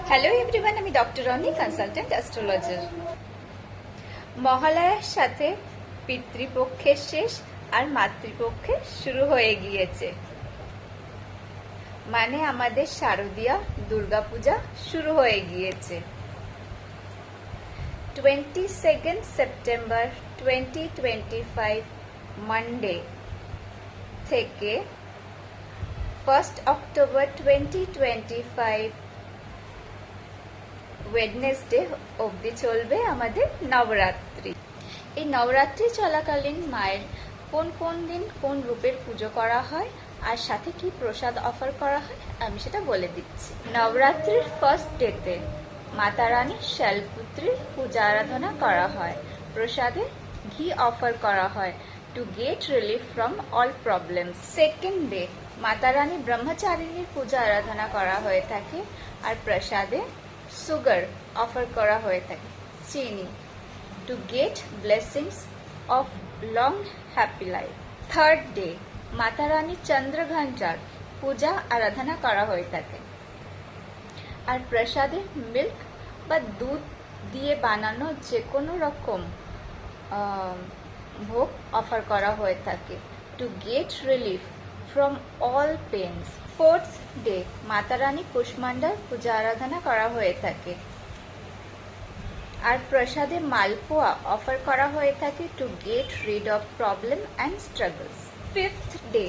Hello everyone, আমি doctor Roni, consultant astrologer. মহালয়ার সাথে পিতৃপক্ষের শেষ আর মাতৃপক্ষের শুরু হয়ে গিয়েছে, মানে আমাদের শারদীয়া দুর্গাপূজা শুরু হয়ে গিয়েছে। 22 সেপ্টেম্বর 2025 মানডে থেকে 1 অক্টোবর 2025 ওয়েডনেসডে অবধি চলবে আমাদের নবরাত্রি। এই নবরাত্রি চলাকালীন মায়ের কোন কোন দিন কোন রূপের পুজো করা হয় আর সাথে কি প্রসাদ অফার করা হয় আমি সেটা বলে দিচ্ছি। নবরাত্রির ফার্স্ট ডেতে মাতা রানী শৈলপুত্রীর পূজা আরাধনা করা হয়। প্রসাদে ঘি অফার করা হয় to get relief from all problems. Second day Mata রানী ব্রহ্মচারিণীর পূজা আরাধনা করা হয়ে থাকে আর প্রসাদে সুগার অফার করা হয়ে থাকে, চিনি, to get blessings of long happy life. Third day Mata রানী চন্দ্রঘণ্টার পূজা আরাধনা করা হয়ে থাকে আর প্রসাদে মিল্ক বা দুধ দিয়ে বানানো যে কোনো রকম ভোগ অফার করা হয়ে থাকে to get relief from all Pence. Fourth day Mata রানী কুষ্মান্ডার পূজা আরাধনা করা হয়ে থাকে আর প্রসাদে মালপোয়া অফার করা হয়ে থাকে to get rid of problem and struggles. Fifth day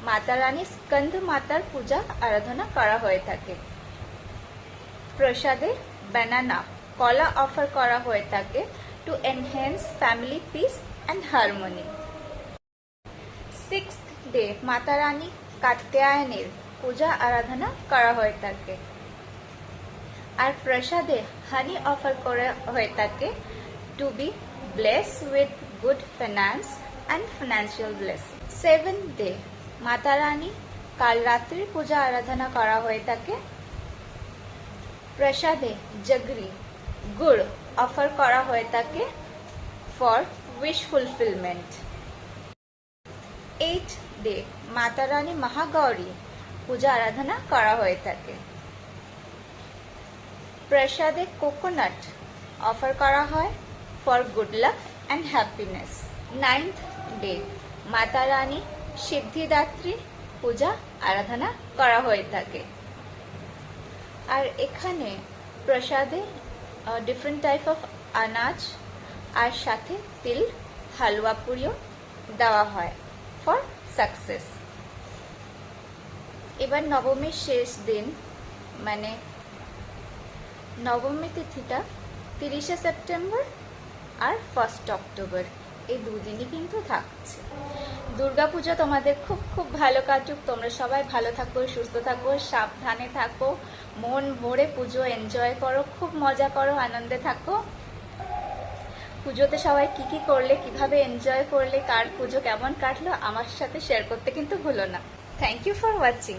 Mata রানী স্কন্দ মাতার পূজা আরাধনা করা হয়ে থাকে। প্রসাদে ব্যানানা কলা অফার করা হয়ে থাকে to enhance family piece and harmony. Sixth day Mata রানী কাত্যায়নের পূজা আরাধনা করা হয়ে থাকে আর প্রসাদে হানি অফার করা হয়ে থাকে to be bless with good finance and financial blessing. Seventh day Mata Rani কাল রাত্রির পূজা আরাধনা করা হয়ে থাকে। প্রসাদে জগরি গুড় অফার করা হয়ে থাকে for wish fulfilment. Eighth day Mata রানী মহাগৌরী পূজা আরাধনা করা হয়ে থাকে। প্রসাদে কোকোনাট অফার করা হয় for good luck and happiness. Ninth day Mata রানী সিদ্ধিদাত্রী পূজা আরাধনা করা হয়ে থাকে আর এখানে প্রসাদে ডিফারেন্ট টাইপ অফ আনাজ আর সাথে তিল হালুয়া পুরিও দেওয়া হয় ফর সাকসেস। এবার নবমীর শেষ দিন, মানে নবমী তিথিটা 30 সেপ্টেম্বর আর 1 অক্টোবর, এই দুদিনই কিন্তু থাকছে। দুর্গাপূজা তোমাদের খুব খুব ভালো কাটুক, তোমরা সবাই ভালো থাকো, সুস্থ থাকো, সাবধানে থাকো, মন ভরে পুজো এনজয় করো, খুব মজা করো, আনন্দে থাকো। পুজোতে সবাই কি কি করলে, কিভাবে এনজয় করলে, কার পুজো কেমন কাটলো আমার সাথে শেয়ার করতে কিন্তু ভুলো না। Thank you for watching.